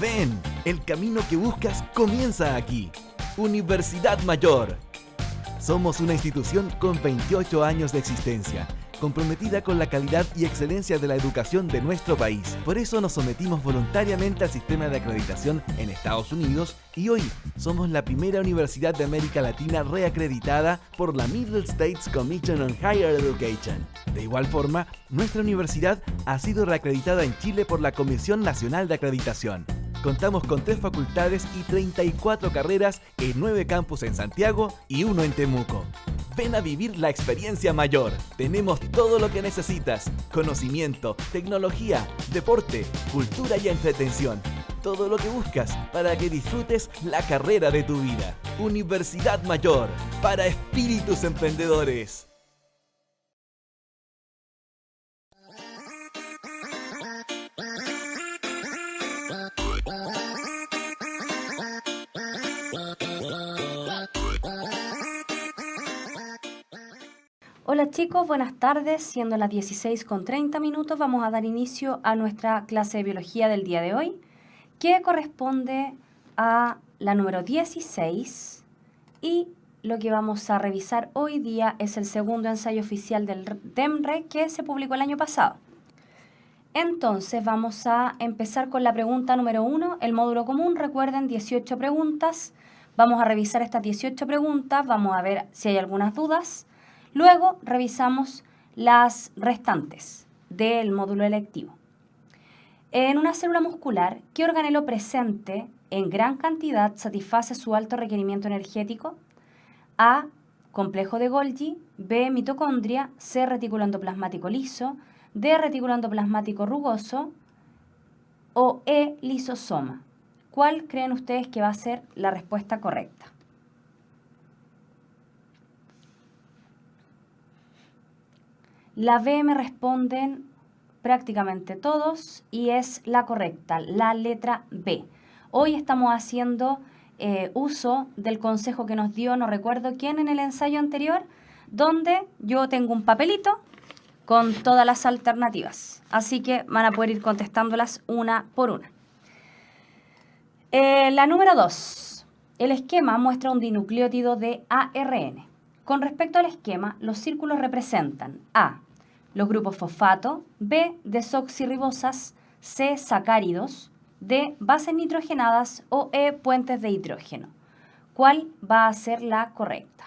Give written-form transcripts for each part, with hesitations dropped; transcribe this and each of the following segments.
Ven, el camino que buscas comienza aquí. Universidad Mayor. Somos una institución con 28 años de existencia, comprometida con la calidad y excelencia de la educación de nuestro país. Por eso nos sometimos voluntariamente al sistema de acreditación en Estados Unidos y hoy somos la primera universidad de América Latina reacreditada por la Middle States Commission on Higher Education. De igual forma, nuestra universidad ha sido reacreditada en Chile por la Comisión Nacional de Acreditación. Contamos con 3 facultades y 34 carreras en 9 campus en Santiago y 1 en Temuco. Ven a vivir la experiencia mayor. Tenemos todo lo que necesitas: conocimiento, tecnología, deporte, cultura y entretención. Todo lo que buscas para que disfrutes la carrera de tu vida. Universidad Mayor, para espíritus emprendedores. Hola chicos, buenas tardes. Siendo las 16:30, vamos a dar inicio a nuestra clase de biología del día de hoy, que corresponde a la número 16, y lo que vamos a revisar hoy día es el segundo ensayo oficial del DEMRE que se publicó el año pasado. Entonces vamos a empezar con la pregunta número 1, el módulo común. Recuerden, 18 preguntas. Vamos a revisar estas 18 preguntas, vamos a ver si hay algunas dudas. Luego revisamos las restantes del módulo electivo. En una célula muscular, ¿qué organelo presente en gran cantidad satisface su alto requerimiento energético? A. Complejo de Golgi. B. Mitocondria. C. Retículo endoplasmático liso. D. Retículo endoplasmático rugoso. O E. Lisosoma. ¿Cuál creen ustedes que va a ser la respuesta correcta? La B me responden prácticamente todos y es la correcta, la letra B. Hoy estamos haciendo uso del consejo que nos dio, no recuerdo quién, en el ensayo anterior, donde yo tengo un papelito con todas las alternativas. Así que van a poder ir contestándolas una por una. La número 2. El esquema muestra un dinucleótido de ARN. Con respecto al esquema, los círculos representan A. Los grupos fosfato, B. Desoxirribosas, C. Sacáridos, D. Bases nitrogenadas o E. Puentes de hidrógeno. ¿Cuál va a ser la correcta?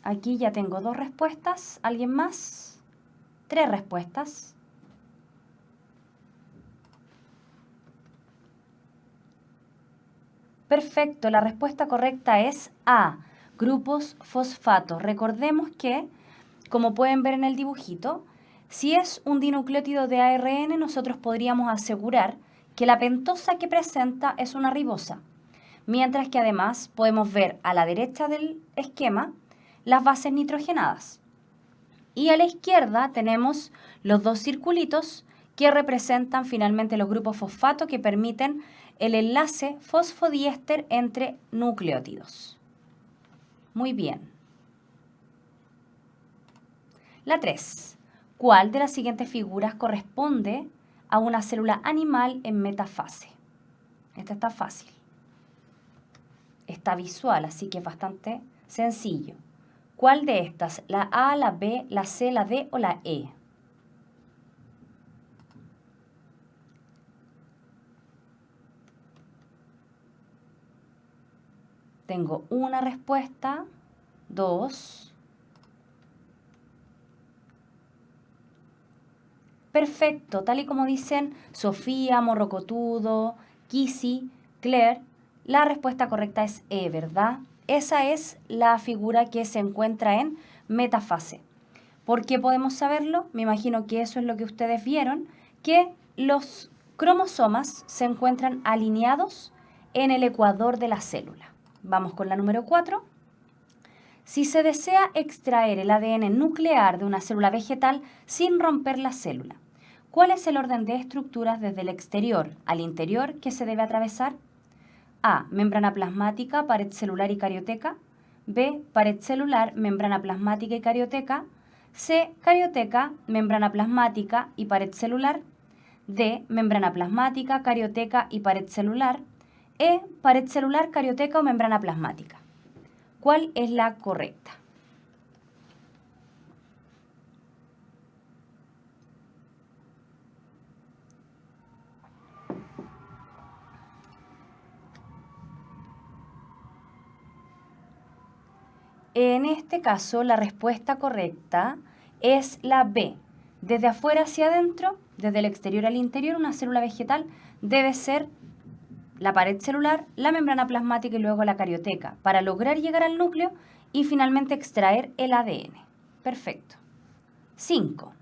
Aquí ya tengo 2 respuestas. ¿Alguien más? 3 respuestas. Perfecto, la respuesta correcta es A, grupos fosfato. Recordemos que, como pueden ver en el dibujito, si es un dinucleótido de ARN, nosotros podríamos asegurar que la pentosa que presenta es una ribosa, mientras que además podemos ver a la derecha del esquema las bases nitrogenadas. Y a la izquierda tenemos los 2 circulitos que representan finalmente los grupos fosfato que permiten el enlace fosfodiéster entre nucleótidos. Muy bien. La 3. ¿Cuál de las siguientes figuras corresponde a una célula animal en metafase? Esta está fácil. Está visual, así que es bastante sencillo. ¿Cuál de estas? ¿La A, la B, la C, la D o la E? Tengo una respuesta, 2. Perfecto, tal y como dicen Sofía, Morrocotudo, Kisi, Claire, la respuesta correcta es E, ¿verdad? Esa es la figura que se encuentra en metafase. ¿Por qué podemos saberlo? Me imagino que eso es lo que ustedes vieron, que los cromosomas se encuentran alineados en el ecuador de la célula. Vamos con la número 4. Si se desea extraer el ADN nuclear de una célula vegetal sin romper la célula, ¿cuál es el orden de estructuras desde el exterior al interior que se debe atravesar? A, membrana plasmática, pared celular y carioteca. B, pared celular, membrana plasmática y carioteca. C, carioteca, membrana plasmática y pared celular. D, membrana plasmática, carioteca y pared celular. E, pared celular, carioteca o membrana plasmática. ¿Cuál es la correcta? En este caso, la respuesta correcta es la B. Desde afuera hacia adentro, desde el exterior al interior, una célula vegetal debe ser la pared celular, la membrana plasmática y luego la carioteca, para lograr llegar al núcleo y finalmente extraer el ADN. Perfecto. 5.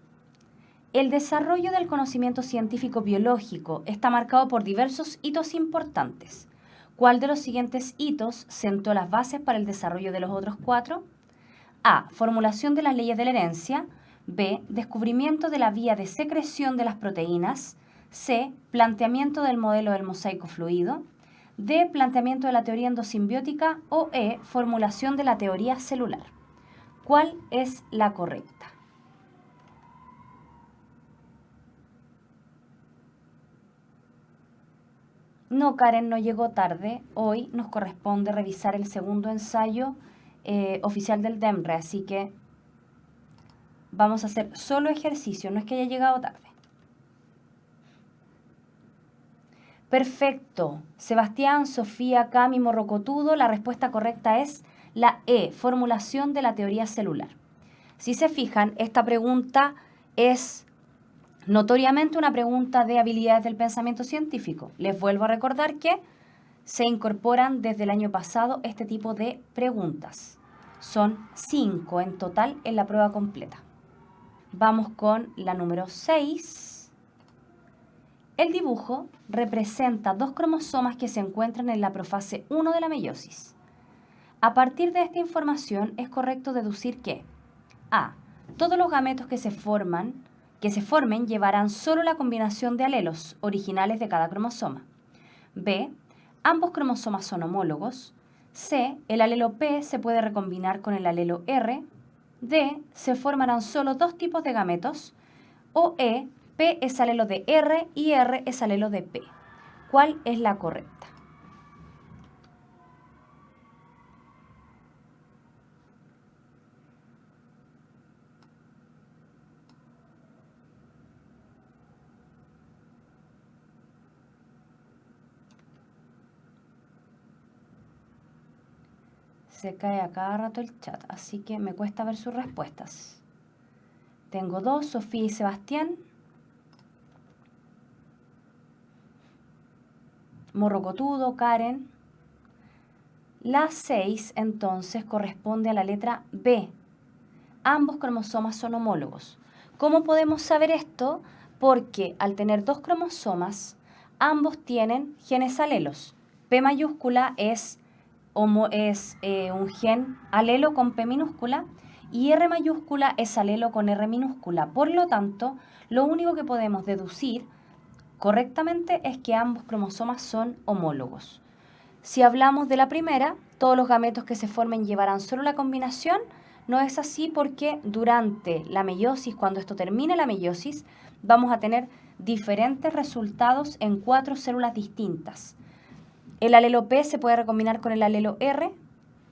El desarrollo del conocimiento científico biológico está marcado por diversos hitos importantes. ¿Cuál de los siguientes hitos sentó las bases para el desarrollo de los otros 4? A. Formulación de las leyes de la herencia. B. Descubrimiento de la vía de secreción de las proteínas. C. Planteamiento del modelo del mosaico fluido. D. Planteamiento de la teoría endosimbiótica. O E. Formulación de la teoría celular. ¿Cuál es la correcta? No, Karen, no llegó tarde. Hoy nos corresponde revisar el segundo ensayo oficial del DEMRE, así que vamos a hacer solo ejercicio, no es que haya llegado tarde. Perfecto. Sebastián, Sofía, Cami, Morrocotudo, la respuesta correcta es la E, formulación de la teoría celular. Si se fijan, esta pregunta es notoriamente una pregunta de habilidades del pensamiento científico. Les vuelvo a recordar que se incorporan desde el año pasado este tipo de preguntas. Son 5 en total en la prueba completa. Vamos con la número 6. El dibujo representa 2 cromosomas que se encuentran en la profase 1 de la meiosis. A partir de esta información es correcto deducir que A. Todos los gametos que se formen llevarán solo la combinación de alelos originales de cada cromosoma. B. Ambos cromosomas son homólogos. C. El alelo P se puede recombinar con el alelo R. D. Se formarán solo 2 tipos de gametos. O E. P es alelo de R y R es alelo de P. ¿Cuál es la correcta? Se cae a cada rato el chat, así que me cuesta ver sus respuestas. Tengo 2, Sofía y Sebastián. Morrocotudo, Karen. La 6, entonces, corresponde a la letra B. Ambos cromosomas son homólogos. ¿Cómo podemos saber esto? Porque al tener 2 cromosomas, ambos tienen genes alelos. P mayúscula es un gen alelo con P minúscula y R mayúscula es alelo con R minúscula. Por lo tanto, lo único que podemos deducir correctamente es que ambos cromosomas son homólogos. Si hablamos de la primera, todos los gametos que se formen llevarán solo la combinación. No es así porque durante la meiosis, cuando esto termine la meiosis, vamos a tener diferentes resultados en 4 células distintas. ¿El alelo P se puede recombinar con el alelo R?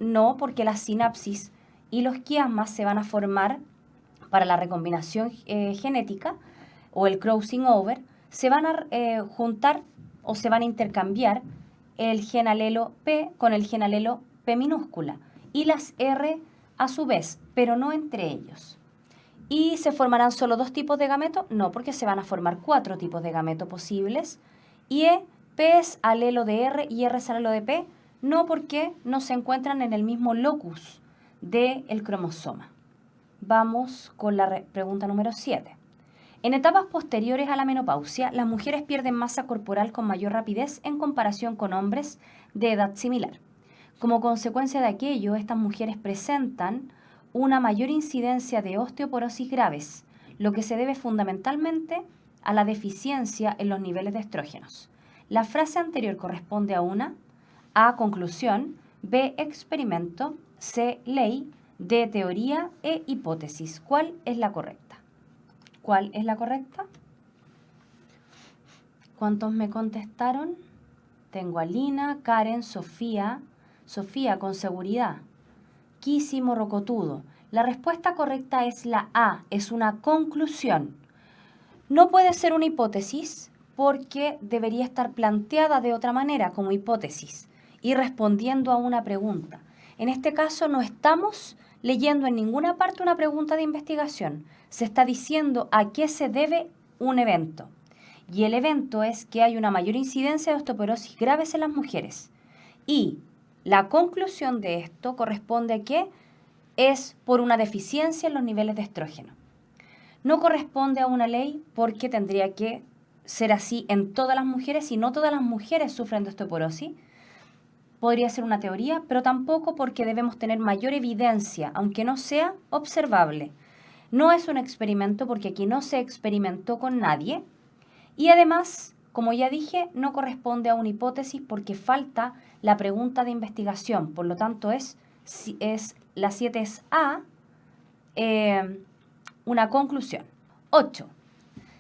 No, porque la sinapsis y los quiasmas se van a formar para la recombinación genética o el crossing over, se van a juntar o se van a intercambiar el gen alelo P con el gen alelo P minúscula y las R a su vez, pero no entre ellos. ¿Y se formarán solo 2 tipos de gameto? No, porque se van a formar 4 tipos de gameto posibles. Y P es alelo de R y R es alelo de P. No, porque no se encuentran en el mismo locus del cromosoma. Vamos con la pregunta número 7. En etapas posteriores a la menopausia, las mujeres pierden masa corporal con mayor rapidez en comparación con hombres de edad similar. Como consecuencia de aquello, estas mujeres presentan una mayor incidencia de osteoporosis graves, lo que se debe fundamentalmente a la deficiencia en los niveles de estrógenos. La frase anterior corresponde a una A, conclusión, B, experimento, C, ley, D, teoría e hipótesis. ¿Cuál es la correcta? ¿Cuál es la correcta? ¿Cuántos me contestaron? Tengo a Lina, Karen, Sofía. Sofía, con seguridad. Kisi, morrocotudo. La respuesta correcta es la A, es una conclusión. No puede ser una hipótesis porque debería estar planteada de otra manera, como hipótesis, y respondiendo a una pregunta. En este caso no estamos leyendo en ninguna parte una pregunta de investigación. Se está diciendo a qué se debe un evento. Y el evento es que hay una mayor incidencia de osteoporosis graves en las mujeres. Y la conclusión de esto corresponde a que es por una deficiencia en los niveles de estrógeno. No corresponde a una ley porque tendría que ser así en todas las mujeres y no todas las mujeres sufren de osteoporosis. Podría ser una teoría, pero tampoco porque debemos tener mayor evidencia, aunque no sea observable. No es un experimento porque aquí no se experimentó con nadie. Y además, como ya dije, no corresponde a una hipótesis porque falta la pregunta de investigación. Por lo tanto, la 7 es A, una conclusión. 8.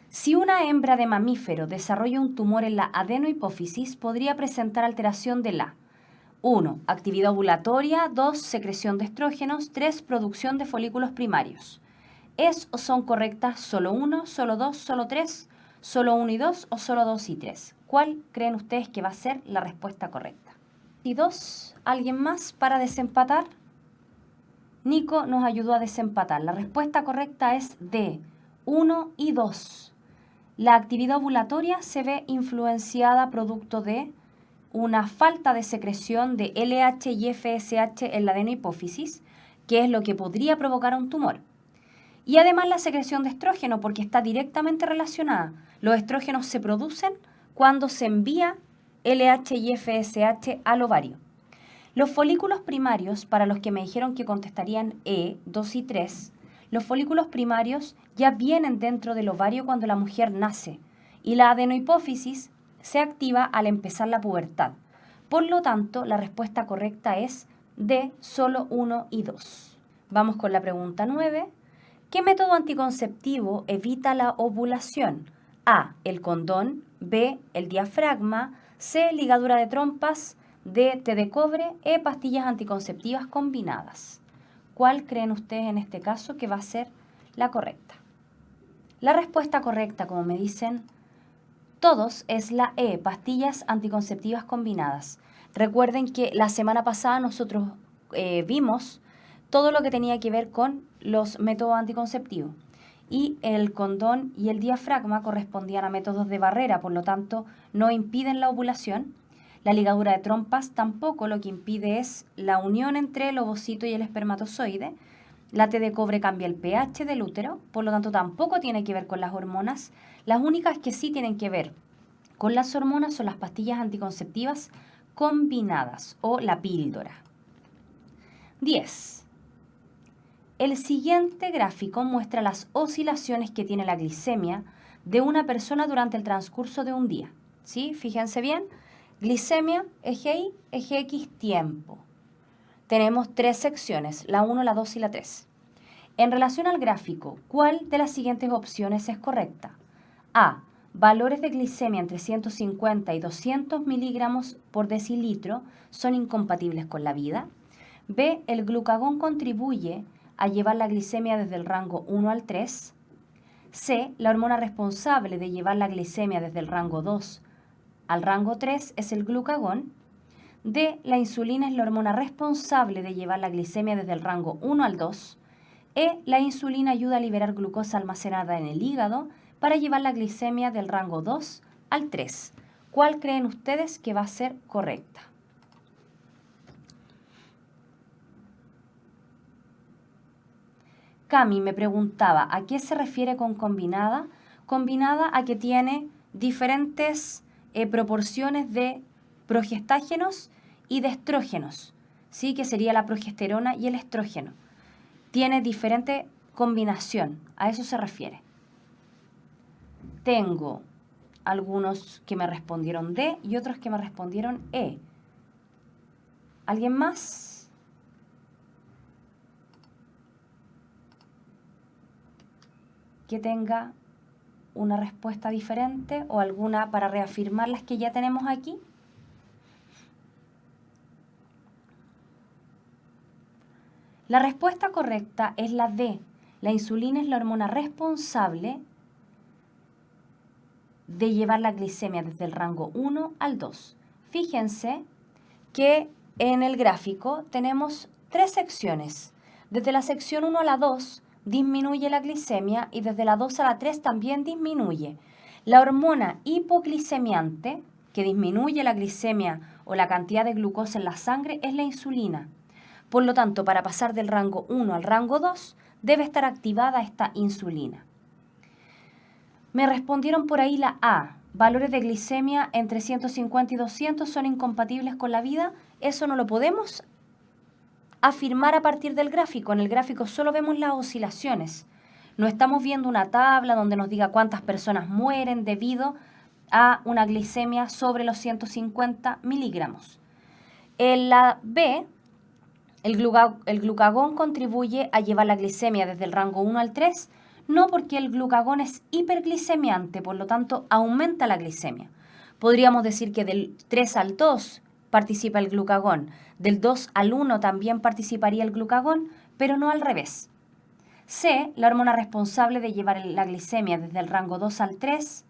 Si una hembra de mamífero desarrolla un tumor en la adenohipófisis, podría presentar alteración de la 1. Actividad ovulatoria. 2. Secreción de estrógenos. 3. Producción de folículos primarios. ¿Es o son correctas solo 1, solo 2, solo 3, solo 1 y 2 o solo 2 y 3? ¿Cuál creen ustedes que va a ser la respuesta correcta? ¿Y 2? ¿Alguien más para desempatar? Nico nos ayudó a desempatar. La respuesta correcta es D, 1 y 2. La actividad ovulatoria se ve influenciada producto de una falta de secreción de LH y FSH en la adenohipófisis, que es lo que podría provocar un tumor. Y además la secreción de estrógeno, porque está directamente relacionada. Los estrógenos se producen cuando se envía LH y FSH al ovario. Los folículos primarios, para los que me dijeron que contestarían E, 2 y 3, los folículos primarios ya vienen dentro del ovario cuando la mujer nace y la adenohipófisis se activa al empezar la pubertad. Por lo tanto, la respuesta correcta es D, solo 1 y 2. Vamos con la pregunta 9. ¿Qué método anticonceptivo evita la ovulación? A, el condón, B, el diafragma, C, ligadura de trompas, D, té de cobre, E, pastillas anticonceptivas combinadas. ¿Cuál creen ustedes en este caso que va a ser la correcta? La respuesta correcta, como me dicen todos, es la E, pastillas anticonceptivas combinadas. Recuerden que la semana pasada nosotros vimos todo lo que tenía que ver con los métodos anticonceptivos. Y el condón y el diafragma correspondían a métodos de barrera, por lo tanto no impiden la ovulación. La ligadura de trompas tampoco, lo que impide es la unión entre el ovocito y el espermatozoide. La té de cobre cambia el pH del útero, por lo tanto tampoco tiene que ver con las hormonas. Las únicas que sí tienen que ver con las hormonas son las pastillas anticonceptivas combinadas o la píldora. 10. El siguiente gráfico muestra las oscilaciones que tiene la glicemia de una persona durante el transcurso de un día. ¿Sí? Fíjense bien. Glicemia, eje Y, eje X, tiempo. Tenemos 3 secciones, la 1, la 2 y la 3. En relación al gráfico, ¿cuál de las siguientes opciones es correcta? A. Valores de glicemia entre 150 y 200 miligramos por decilitro son incompatibles con la vida. B. El glucagón contribuye a llevar la glicemia desde el rango 1 al 3. C. La hormona responsable de llevar la glicemia desde el rango 2 al rango 3 es el glucagón. D. La insulina es la hormona responsable de llevar la glicemia desde el rango 1 al 2. E. La insulina ayuda a liberar glucosa almacenada en el hígado para llevar la glicemia del rango 2 al 3. ¿Cuál creen ustedes que va a ser correcta? Cami me preguntaba, ¿a qué se refiere con combinada? Combinada a que tiene diferentes proporciones de progestágenos y de estrógenos, ¿sí? Que sería la progesterona y el estrógeno. Tiene diferente combinación, a eso se refiere. Tengo algunos que me respondieron D y otros que me respondieron E. ¿Alguien más? Que tenga una respuesta diferente o alguna para reafirmar las que ya tenemos aquí. La respuesta correcta es la D. La insulina es la hormona responsable de llevar la glicemia desde el rango 1 al 2. Fíjense que en el gráfico tenemos 3 secciones. Desde la sección 1 a la 2 disminuye la glicemia y desde la 2 a la 3 también disminuye. La hormona hipoglicemiante, que disminuye la glicemia o la cantidad de glucosa en la sangre, es la insulina. Por lo tanto, para pasar del rango 1 al rango 2, debe estar activada esta insulina. Me respondieron por ahí la A. Valores de glicemia entre 150 y 200 son incompatibles con la vida. Eso no lo podemos afirmar a partir del gráfico. En el gráfico solo vemos las oscilaciones. No estamos viendo una tabla donde nos diga cuántas personas mueren debido a una glicemia sobre los 150 miligramos. En la B, el glucagón contribuye a llevar la glicemia desde el rango 1 al 3, no porque el glucagón es hiperglicemiante, por lo tanto aumenta la glicemia. Podríamos decir que del 3 al 2 participa el glucagón, del 2 al 1 también participaría el glucagón, pero no al revés. C, la hormona responsable de llevar la glicemia desde el rango 2 al 3,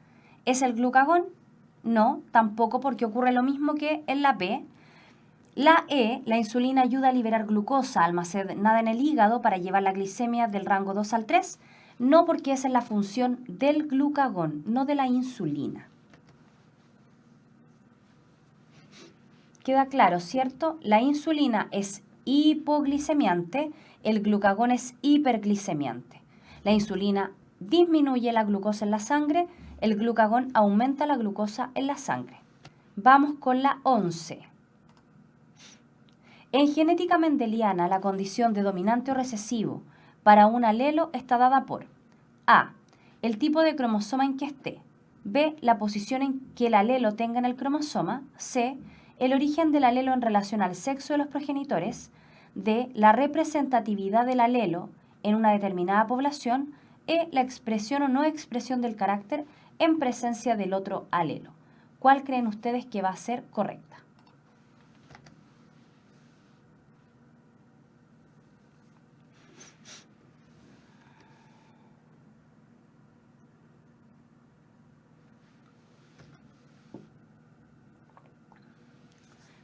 ¿es el glucagón? No, tampoco, porque ocurre lo mismo que en la B. La E, la insulina ayuda a liberar glucosa almacenada en el hígado para llevar la glicemia del rango 2 al 3, no, porque esa es la función del glucagón, no de la insulina. Queda claro, ¿cierto? La insulina es hipoglicemiante, el glucagón es hiperglicemiante. La insulina disminuye la glucosa en la sangre, el glucagón aumenta la glucosa en la sangre. Vamos con la 11. En genética mendeliana, la condición de dominante o recesivo para un alelo está dada por A, el tipo de cromosoma en que esté, B, la posición en que el alelo tenga en el cromosoma, C, el origen del alelo en relación al sexo de los progenitores, D, la representatividad del alelo en una determinada población, E, la expresión o no expresión del carácter en presencia del otro alelo. ¿Cuál creen ustedes que va a ser correcta?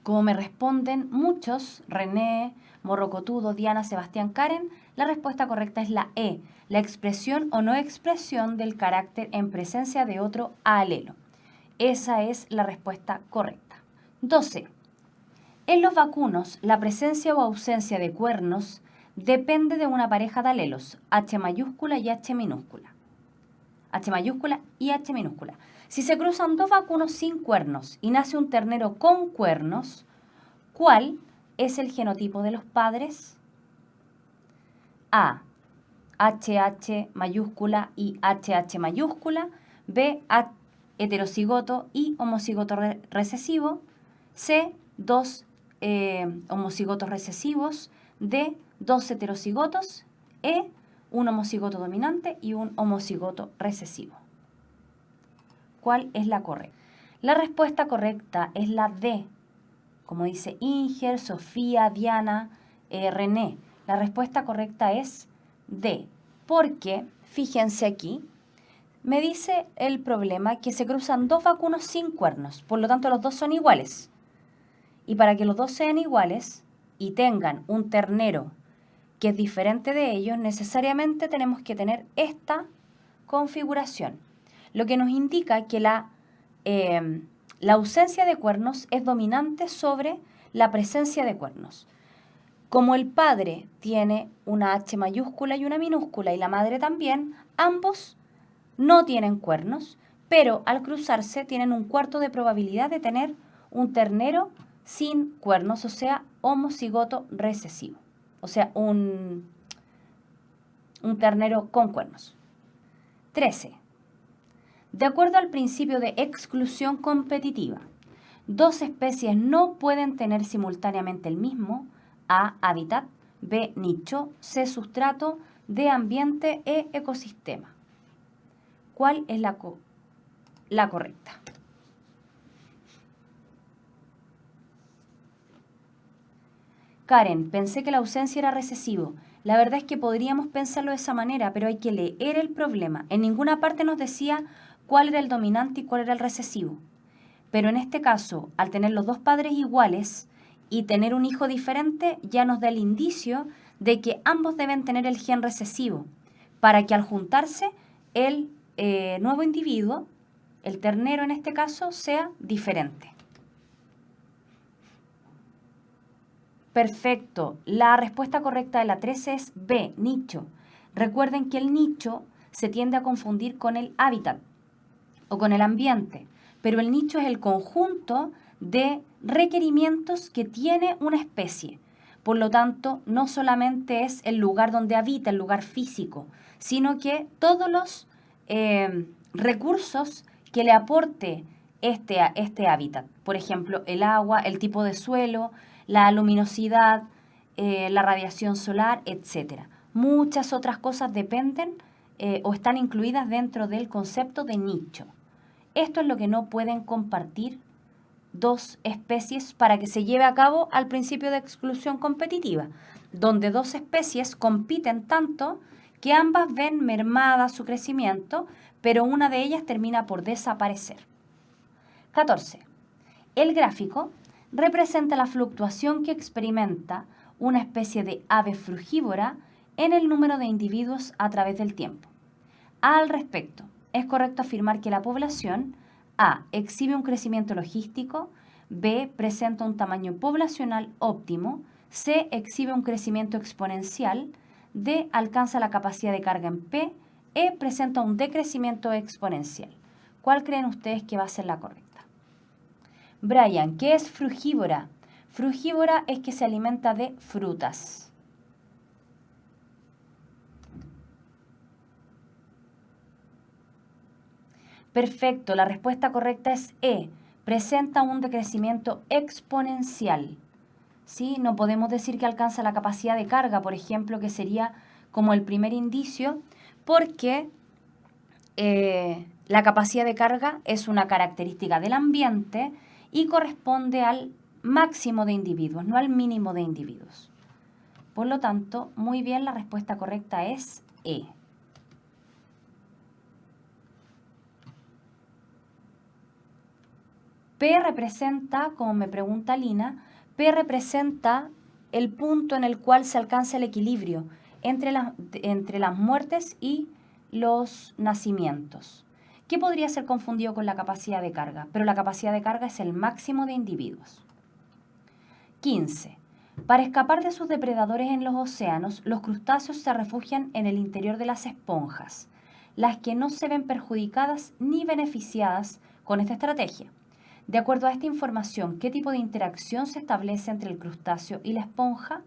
Como me responden muchos, René, Morrocotudo, Diana, Sebastián, Karen, la respuesta correcta es la E, la expresión o no expresión del carácter en presencia de otro alelo. Esa es la respuesta correcta. 12. En los vacunos, la presencia o ausencia de cuernos depende de una pareja de alelos, H mayúscula y H minúscula. H mayúscula y H minúscula. Si se cruzan dos vacunos sin cuernos y nace un ternero con cuernos, ¿cuál es el genotipo de los padres? A, HH mayúscula y HH mayúscula. B, heterocigoto y homocigoto recesivo. C, dos homocigotos recesivos. D, dos heterocigotos. E, un homocigoto dominante y un homocigoto recesivo. ¿Cuál es la correcta? La respuesta correcta es la D, como dice Inger, Sofía, Diana, René. La respuesta correcta es D, porque, fíjense aquí, me dice el problema que se cruzan dos vacunos sin cuernos, por lo tanto los dos son iguales. Y para que los dos sean iguales y tengan un ternero que es diferente de ellos, necesariamente tenemos que tener esta configuración, lo que nos indica que la ausencia de cuernos es dominante sobre la presencia de cuernos. Como el padre tiene una H mayúscula y una minúscula y la madre también, ambos no tienen cuernos, pero al cruzarse tienen un cuarto de probabilidad de tener un ternero sin cuernos, o sea, homocigoto recesivo, o sea, un ternero con cuernos. 13. De acuerdo al principio de exclusión competitiva, Dos especies no pueden tener simultáneamente el mismo: A, hábitat; B, nicho; C, sustrato; D, ambiente; E, ecosistema. ¿Cuál es la correcta? Karen, pensé que la ausencia era recesivo. La verdad es que podríamos pensarlo de esa manera, pero hay que leer el problema. En ninguna parte nos decía cuál era el dominante y cuál era el recesivo. Pero en este caso, al tener los dos padres iguales y tener un hijo diferente, ya nos da el indicio de que ambos deben tener el gen recesivo, para que al juntarse el nuevo individuo, el ternero en este caso, sea diferente. Perfecto. La respuesta correcta de la 13 es B, nicho. Recuerden que el nicho se tiende a confundir con el hábitat o con el ambiente, pero el nicho es el conjunto de requerimientos que tiene una especie. Por lo tanto, no solamente es el lugar donde habita, el lugar físico, sino que todos los recursos que le aporte este hábitat. Por ejemplo, el agua, el tipo de suelo, la luminosidad, la radiación solar, etc. Muchas otras cosas dependen o están incluidas dentro del concepto de nicho. Esto es lo que no pueden compartir dos especies para que se lleve a cabo al principio de exclusión competitiva, donde dos especies compiten tanto que ambas ven mermada su crecimiento, pero una de ellas termina por desaparecer. 14. El gráfico representa la fluctuación que experimenta una especie de ave frugívora en el número de individuos a través del tiempo. Al respecto, es correcto afirmar que la población A exhibe un crecimiento logístico, B presenta un tamaño poblacional óptimo, C exhibe un crecimiento exponencial, D alcanza la capacidad de carga en P, E presenta un decrecimiento exponencial. ¿Cuál creen ustedes que va a ser la correcta? Brian, ¿qué es frugívora? Frugívora es que se alimenta de frutas. Perfecto, la respuesta correcta es E. Presenta un decrecimiento exponencial. ¿Sí? No podemos decir que alcanza la capacidad de carga, por ejemplo, que sería como el primer indicio, porque la capacidad de carga es una característica del ambiente y corresponde al máximo de individuos, no al mínimo de individuos. Por lo tanto, muy bien, la respuesta correcta es E. P representa, como me pregunta Lina, P representa el punto en el cual se alcanza el equilibrio entre las muertes y los nacimientos, que podría ser confundido con la capacidad de carga, pero la capacidad de carga es el máximo de individuos. 15. Para escapar de sus depredadores en los océanos, los crustáceos se refugian en el interior de las esponjas, las que no se ven perjudicadas ni beneficiadas con esta estrategia. De acuerdo a esta información, ¿qué tipo de interacción se establece entre el crustáceo y la esponja?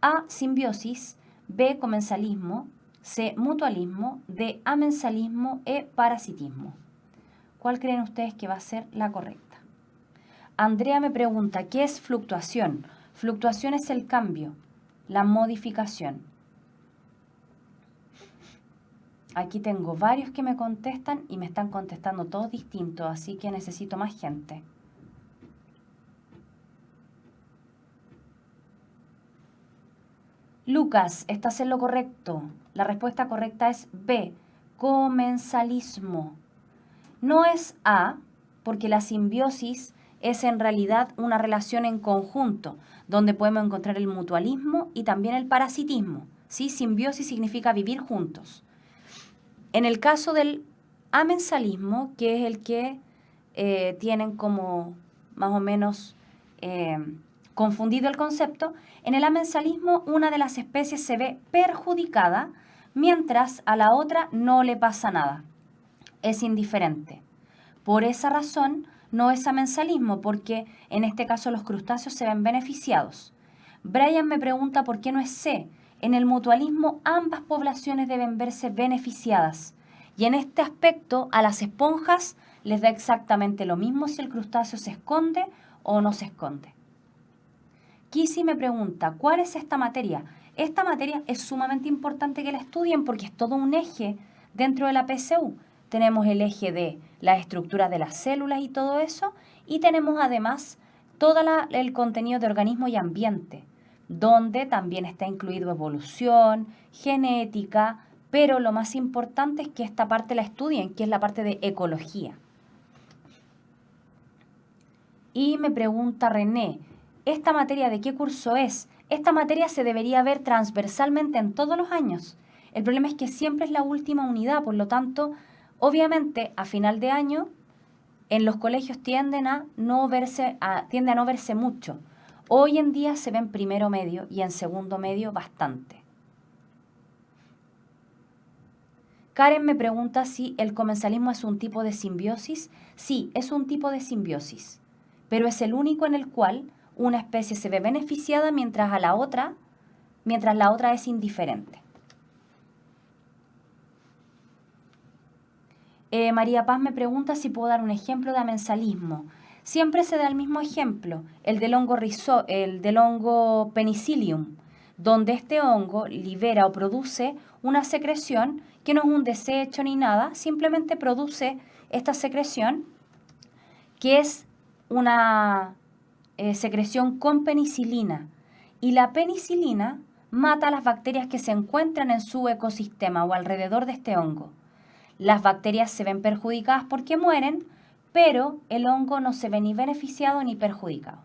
A, simbiosis; B, comensalismo; C, mutualismo; D, amensalismo; E, parasitismo. ¿Cuál creen ustedes que va a ser la correcta? Andrea me pregunta, ¿qué es fluctuación? Fluctuación es el cambio, la modificación. Aquí tengo varios que me contestan y me están contestando todos distintos, así que necesito más gente. Lucas, estás en lo correcto. La respuesta correcta es B, comensalismo. No es A, porque la simbiosis es en realidad una relación en conjunto, donde podemos encontrar el mutualismo y también el parasitismo. ¿Sí? Simbiosis significa vivir juntos. En el caso del amensalismo, que es el que tienen como más o menos confundido el concepto, en el amensalismo una de las especies se ve perjudicada, mientras a la otra no le pasa nada. Es indiferente. Por esa razón no es amensalismo, porque en este caso los crustáceos se ven beneficiados. Brian me pregunta por qué no es C. En el mutualismo ambas poblaciones deben verse beneficiadas y en este aspecto a las esponjas les da exactamente lo mismo si el crustáceo se esconde o no se esconde. Kisi me pregunta, ¿cuál es esta materia? Esta materia es sumamente importante que la estudien porque es todo un eje dentro de la PSU. Tenemos el eje de las estructuras de las células y todo eso, y tenemos además todo el contenido de organismo y ambiente, donde también está incluido evolución, genética, pero lo más importante es que esta parte la estudien, que es la parte de ecología. Y me pregunta René, ¿esta materia de qué curso es? Esta materia se debería ver transversalmente en todos los años. El problema es que siempre es la última unidad, por lo tanto, obviamente, a final de año, en los colegios tiende a no verse mucho. Hoy en día se ve en primero medio y en segundo medio bastante. Karen me pregunta si el comensalismo es un tipo de simbiosis. Sí, es un tipo de simbiosis, pero es el único en el cual una especie se ve beneficiada mientras la otra es indiferente. María Paz me pregunta si puedo dar un ejemplo de amensalismo. Siempre se da el mismo ejemplo, el del hongo Penicillium, donde este hongo libera o produce una secreción que no es un desecho ni nada, simplemente produce esta secreción que es una secreción con penicilina. Y la penicilina mata a las bacterias que se encuentran en su ecosistema o alrededor de este hongo. Las bacterias se ven perjudicadas porque mueren, pero el hongo no se ve ni beneficiado ni perjudicado.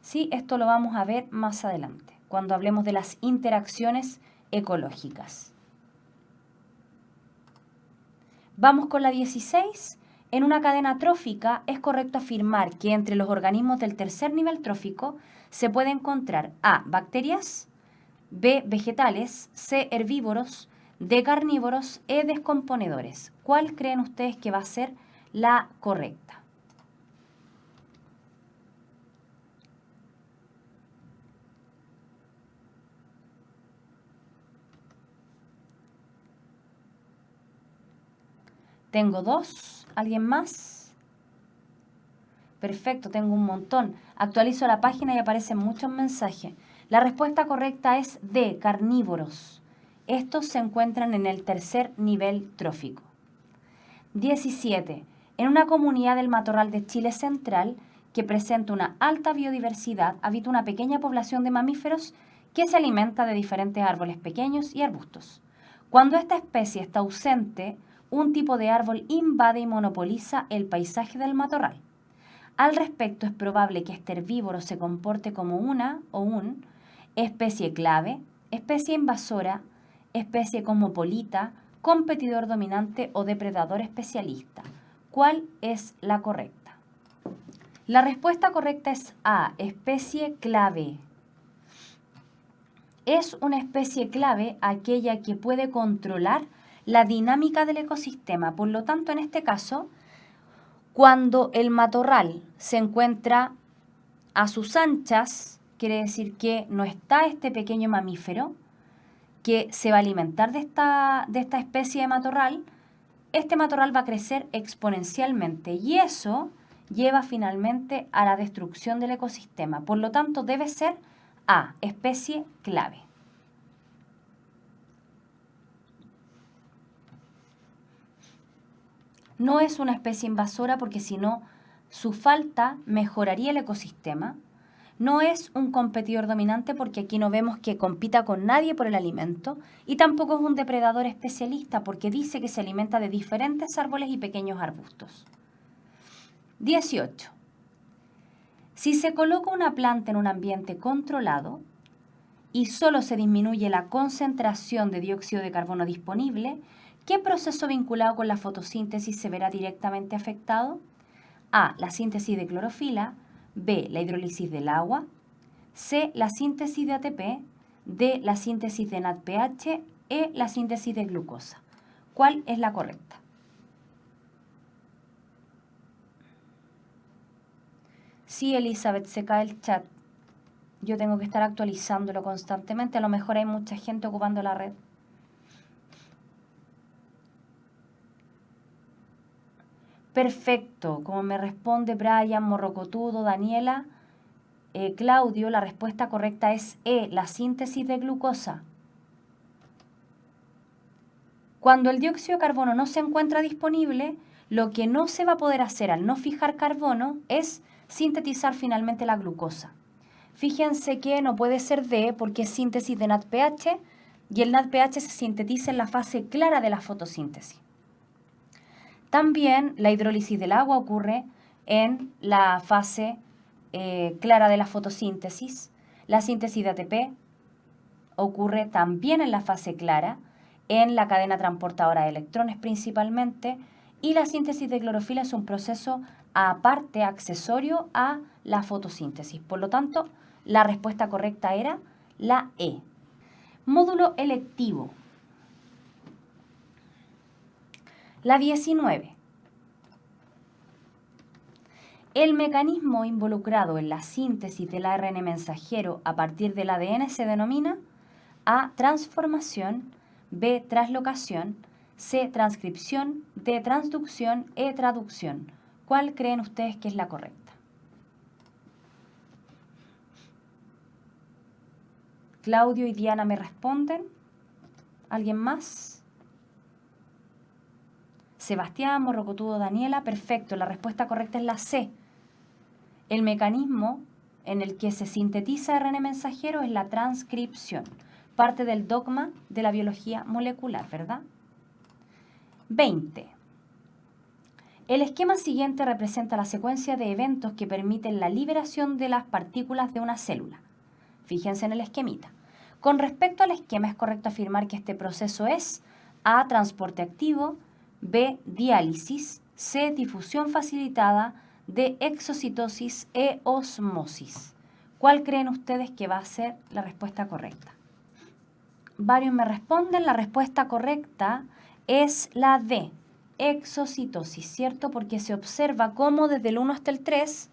Sí, esto lo vamos a ver más adelante, cuando hablemos de las interacciones ecológicas. Vamos con la 16. En una cadena trófica es correcto afirmar que entre los organismos del tercer nivel trófico se puede encontrar A, bacterias, B, vegetales, C, herbívoros, D, carnívoros, E, descomponedores. ¿Cuál creen ustedes que va a ser la correcta? Tengo 2. ¿Alguien más? Perfecto, tengo un montón. Actualizo la página y aparecen muchos mensajes. La respuesta correcta es D, carnívoros. Estos se encuentran en el tercer nivel trófico. 17. En una comunidad del matorral de Chile Central que presenta una alta biodiversidad, habita una pequeña población de mamíferos que se alimenta de diferentes árboles pequeños y arbustos. Cuando esta especie está ausente, un tipo de árbol invade y monopoliza el paisaje del matorral. Al respecto, es probable que este herbívoro se comporte como una o un especie clave, especie invasora, especie cosmopolita, competidor dominante o depredador especialista. ¿Cuál es la correcta? La respuesta correcta es A, especie clave. Es una especie clave aquella que puede controlar la dinámica del ecosistema. Por lo tanto, en este caso, cuando el matorral se encuentra a sus anchas, quiere decir que no está este pequeño mamífero que se va a alimentar de esta especie de matorral. Este matorral va a crecer exponencialmente y eso lleva finalmente a la destrucción del ecosistema. Por lo tanto, debe ser A, especie clave. No es una especie invasora porque si no, su falta mejoraría el ecosistema. No es un competidor dominante porque aquí no vemos que compita con nadie por el alimento. Y tampoco es un depredador especialista porque dice que se alimenta de diferentes árboles y pequeños arbustos. 18. Si se coloca una planta en un ambiente controlado y solo se disminuye la concentración de dióxido de carbono disponible, ¿qué proceso vinculado con la fotosíntesis se verá directamente afectado? A, la síntesis de clorofila, B, la hidrólisis del agua, C, la síntesis de ATP, D, la síntesis de NADPH, E, la síntesis de glucosa. ¿Cuál es la correcta? Sí, Elizabeth, se cae el chat. Yo tengo que estar actualizándolo constantemente. A lo mejor hay mucha gente ocupando la red. Perfecto, como me responde Brian, Morrocotudo, Daniela, Claudio, la respuesta correcta es E, la síntesis de glucosa. Cuando el dióxido de carbono no se encuentra disponible, lo que no se va a poder hacer al no fijar carbono es sintetizar finalmente la glucosa. Fíjense que no puede ser D porque es síntesis de NADPH y el NADPH se sintetiza en la fase clara de la fotosíntesis. También la hidrólisis del agua ocurre en la fase clara de la fotosíntesis. La síntesis de ATP ocurre también en la fase clara, en la cadena transportadora de electrones principalmente, y la síntesis de clorofila es un proceso aparte, accesorio a la fotosíntesis. Por lo tanto, la respuesta correcta era la E. Módulo electivo. La 19. El mecanismo involucrado en la síntesis del ARN mensajero a partir del ADN se denomina A, transformación, B, translocación, C, transcripción, D, transducción, E, traducción. ¿Cuál creen ustedes que es la correcta? Claudio y Diana me responden. ¿Alguien más? Sebastián, Morrocotudo, Daniela. Perfecto, la respuesta correcta es la C. El mecanismo en el que se sintetiza ARN mensajero es la transcripción, parte del dogma de la biología molecular, ¿verdad? 20. El esquema siguiente representa la secuencia de eventos que permiten la liberación de las partículas de una célula. Fíjense en el esquemita. Con respecto al esquema, es correcto afirmar que este proceso es A, transporte activo, B, diálisis, C, difusión facilitada, D, exocitosis, E, osmosis. ¿Cuál creen ustedes que va a ser la respuesta correcta? Varios me responden, la respuesta correcta es la D, exocitosis, ¿cierto? Porque se observa cómo desde el 1 hasta el 3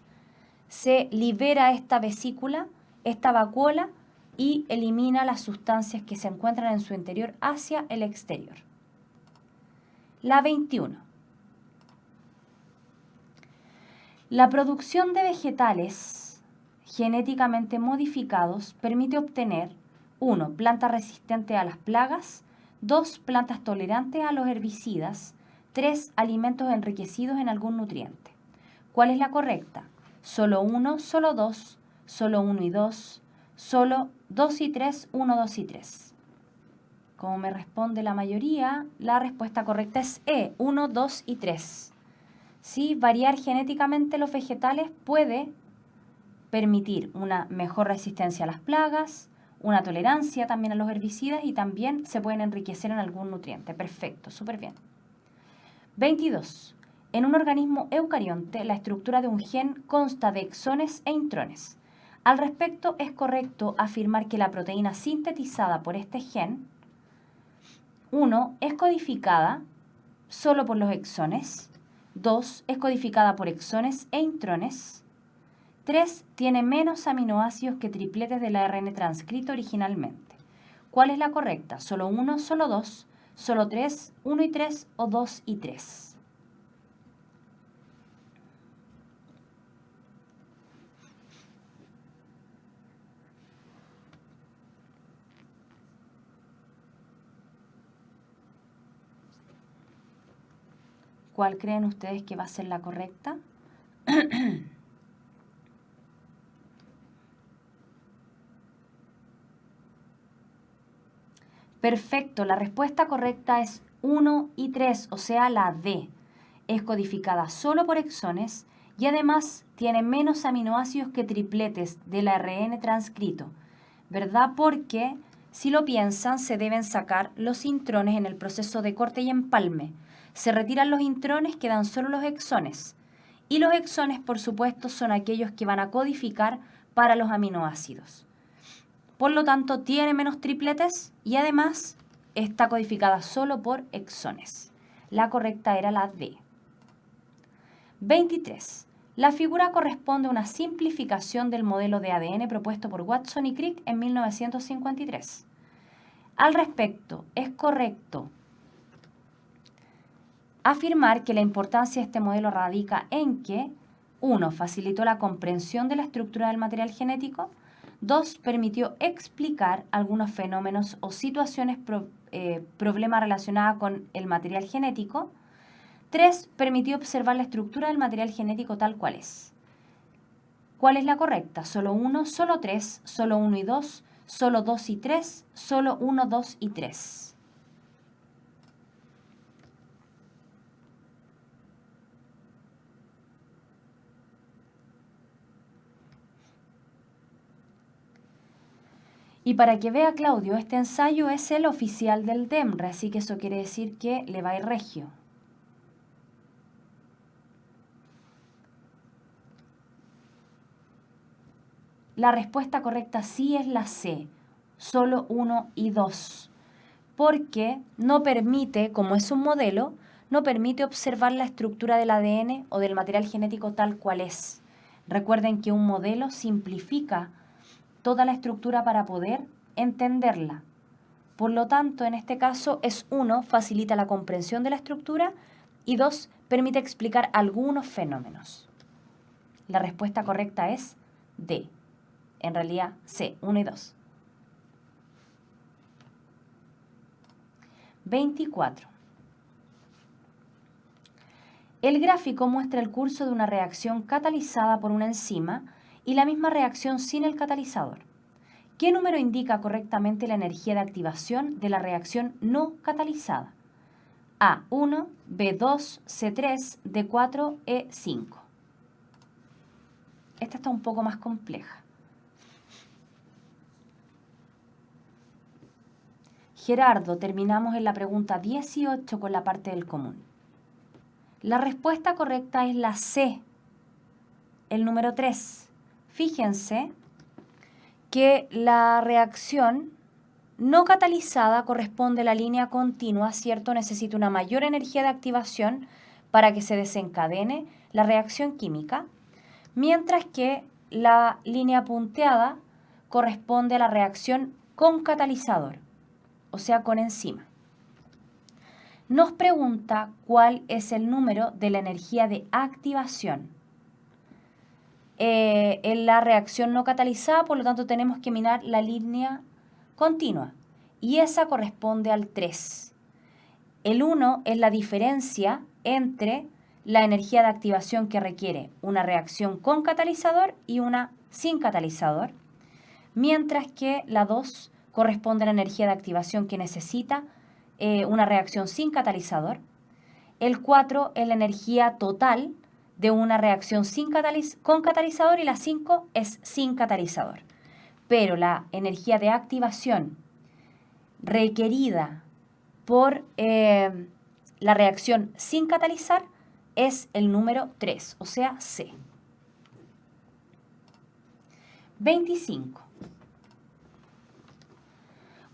se libera esta vesícula, esta vacuola, y elimina las sustancias que se encuentran en su interior hacia el exterior. La 21. La producción de vegetales genéticamente modificados permite obtener 1. Plantas resistentes a las plagas, 2. Plantas tolerantes a los herbicidas, 3. Alimentos enriquecidos en algún nutriente. ¿Cuál es la correcta? Solo 1, solo 2, solo 1 y 2, solo 2 y 3, 1, 2 y 3. Como me responde la mayoría, la respuesta correcta es E, 1, 2 y 3. ¿Sí? Variar genéticamente los vegetales puede permitir una mejor resistencia a las plagas, una tolerancia también a los herbicidas y también se pueden enriquecer en algún nutriente. Perfecto, súper bien. 22. En un organismo eucarionte, la estructura de un gen consta de exones e intrones. Al respecto, es correcto afirmar que la proteína sintetizada por este gen, 1. Es codificada solo por los exones, 2. Es codificada por exones e intrones, 3. Tiene menos aminoácidos que tripletes del ARN transcrito originalmente. ¿Cuál es la correcta? ¿Solo 1, solo 2, solo 3, 1 y 3 o 2 y 3? ¿Cuál creen ustedes que va a ser la correcta? Perfecto, la respuesta correcta es 1 y 3, o sea, la D. Es codificada solo por exones y además tiene menos aminoácidos que tripletes del ARN transcrito, ¿verdad? Porque, si lo piensan, se deben sacar los intrones en el proceso de corte y empalme. Se retiran los intrones, quedan solo los exones. Y los exones, por supuesto, son aquellos que van a codificar para los aminoácidos. Por lo tanto, tiene menos tripletes y además está codificada solo por exones. La correcta era la D. 23. La figura corresponde a una simplificación del modelo de ADN propuesto por Watson y Crick en 1953. Al respecto, es correcto afirmar que la importancia de este modelo radica en que 1. Facilitó la comprensión de la estructura del material genético. 2. Permitió explicar algunos fenómenos o situaciones problemas relacionadas con el material genético. 3. Permitió observar la estructura del material genético tal cual es. ¿Cuál es la correcta? ¿Solo 1, solo 3, solo 1 y 2, solo 2 y 3, solo 1, 2 y 3? Y para que vea Claudio, este ensayo es el oficial del DEMRE, así que eso quiere decir que le va a ir regio. La respuesta correcta sí es la C, solo 1 y 2, porque no permite, como es un modelo, no permite observar la estructura del ADN o del material genético tal cual es. Recuerden que un modelo simplifica toda la estructura para poder entenderla. Por lo tanto, en este caso es 1, facilita la comprensión de la estructura y 2, permite explicar algunos fenómenos. La respuesta correcta es D. En realidad, C, 1 y 2. 24. El gráfico muestra el curso de una reacción catalizada por una enzima y la misma reacción sin el catalizador. ¿Qué número indica correctamente la energía de activación de la reacción no catalizada? A1, B2, C3, D4, E5. Esta está un poco más compleja. Gerardo, terminamos en la pregunta 18 con la parte del común. La respuesta correcta es la C, el número 3. Fíjense que la reacción no catalizada corresponde a la línea continua, ¿cierto? Necesita una mayor energía de activación para que se desencadene la reacción química, mientras que la línea punteada corresponde a la reacción con catalizador, o sea, con enzima. Nos pregunta cuál es el número de la energía de activación. En la reacción no catalizada, por lo tanto, tenemos que mirar la línea continua, y esa corresponde al 3. El 1 es la diferencia entre la energía de activación que requiere una reacción con catalizador y una sin catalizador, mientras que la 2 corresponde a la energía de activación que necesita una reacción sin catalizador. El 4 es la energía total de una reacción con catalizador y la 5 es sin catalizador. Pero la energía de activación requerida por la reacción sin catalizar es el número 3, o sea, C. 25.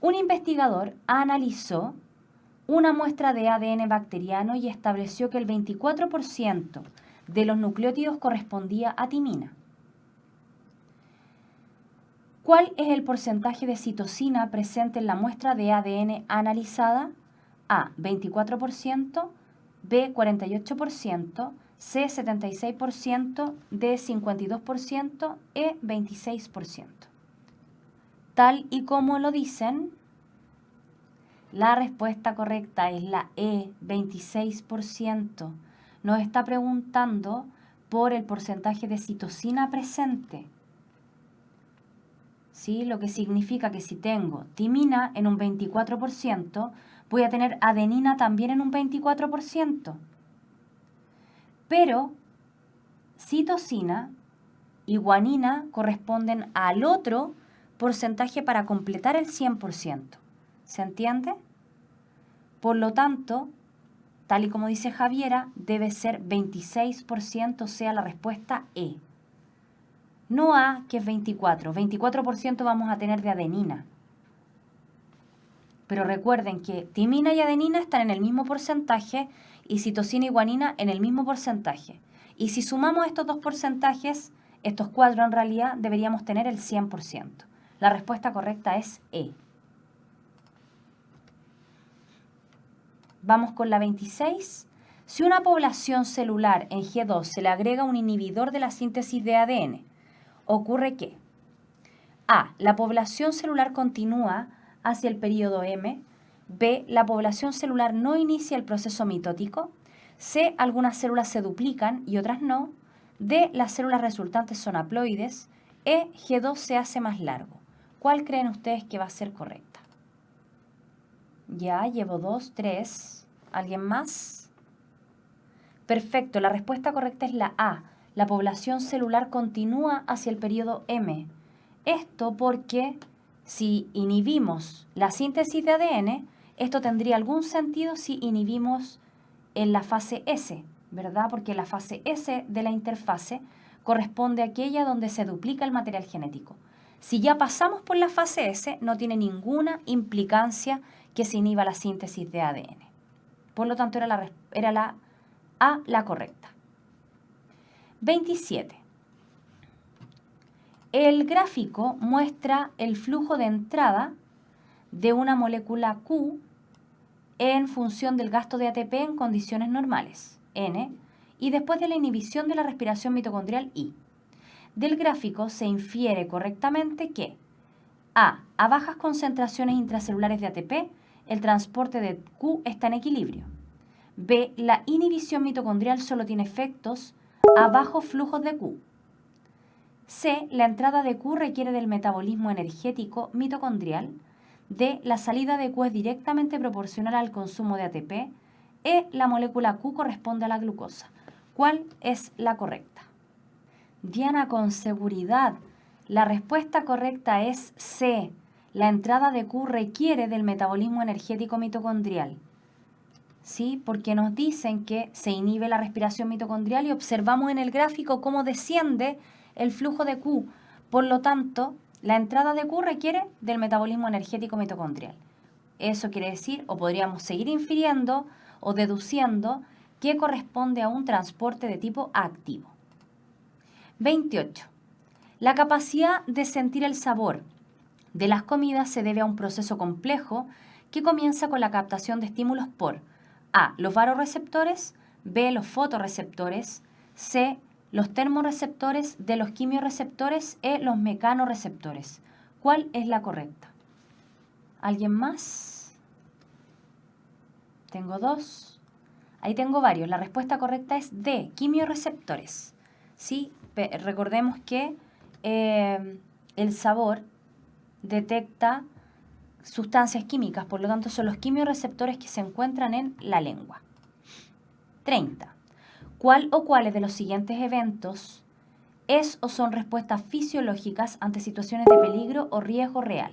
Un investigador analizó una muestra de ADN bacteriano y estableció que el 24% de los nucleótidos correspondía a timina. ¿Cuál es el porcentaje de citosina presente en la muestra de ADN analizada? A, 24%, B, 48%, C, 76%, D, 52%, E, 26%. Tal y como lo dicen, la respuesta correcta es la E, 26%. Nos está preguntando por el porcentaje de citosina presente. ¿Sí? Lo que significa que si tengo timina en un 24%, voy a tener adenina también en un 24%. Pero citosina y guanina corresponden al otro porcentaje para completar el 100%. ¿Se entiende? Por lo tanto, tal y como dice Javiera, debe ser 26%, o sea, la respuesta E. No A, que es 24. 24% vamos a tener de adenina. Pero recuerden que timina y adenina están en el mismo porcentaje y citosina y guanina en el mismo porcentaje. Y si sumamos estos dos porcentajes, estos cuatro en realidad, deberíamos tener el 100%. La respuesta correcta es E. Vamos con la 26. Si una población celular en G2 se le agrega un inhibidor de la síntesis de ADN, ocurre que A. La población celular continúa hacia el período M. B. La población celular no inicia el proceso mitótico. C. Algunas células se duplican y otras no. D. Las células resultantes son haploides. E. G2 se hace más largo. ¿Cuál creen ustedes que va a ser correcta? Ya, llevo 2, 3. ¿Alguien más? Perfecto, la respuesta correcta es la A. La población celular continúa hacia el período M. Esto porque si inhibimos la síntesis de ADN, esto tendría algún sentido si inhibimos en la fase S, ¿verdad? Porque la fase S de la interfase corresponde a aquella donde se duplica el material genético. Si ya pasamos por la fase S, no tiene ninguna implicancia que se inhiba la síntesis de ADN. Por lo tanto, era la A la correcta. 27. El gráfico muestra el flujo de entrada de una molécula Q en función del gasto de ATP en condiciones normales, N, y después de la inhibición de la respiración mitocondrial, I. Del gráfico se infiere correctamente que A bajas concentraciones intracelulares de ATP, el transporte de Q está en equilibrio. B. La inhibición mitocondrial solo tiene efectos a bajos flujos de Q. C. La entrada de Q requiere del metabolismo energético mitocondrial. D. La salida de Q es directamente proporcional al consumo de ATP. E. La molécula Q corresponde a la glucosa. ¿Cuál es la correcta? Diana, con seguridad. La respuesta correcta es C. La entrada de Q requiere del metabolismo energético mitocondrial. ¿Sí? Porque nos dicen que se inhibe la respiración mitocondrial y observamos en el gráfico cómo desciende el flujo de Q. Por lo tanto, la entrada de Q requiere del metabolismo energético mitocondrial. Eso quiere decir, o podríamos seguir infiriendo o deduciendo, que corresponde a un transporte de tipo activo. 28. La capacidad de sentir el sabor de las comidas se debe a un proceso complejo que comienza con la captación de estímulos por A. Los varoreceptores, B. Los fotorreceptores, C. Los termorreceptores, D. Los quimioreceptores, E. Los mecanoreceptores. ¿Cuál es la correcta? ¿Alguien más? Tengo 2. Ahí tengo varios. La respuesta correcta es D. Quimioreceptores. ¿Sí? Recordemos que el sabor detecta sustancias químicas, por lo tanto son los quimioreceptores que se encuentran en la lengua. 30. ¿Cuál o cuáles de los siguientes eventos es o son respuestas fisiológicas ante situaciones de peligro o riesgo real?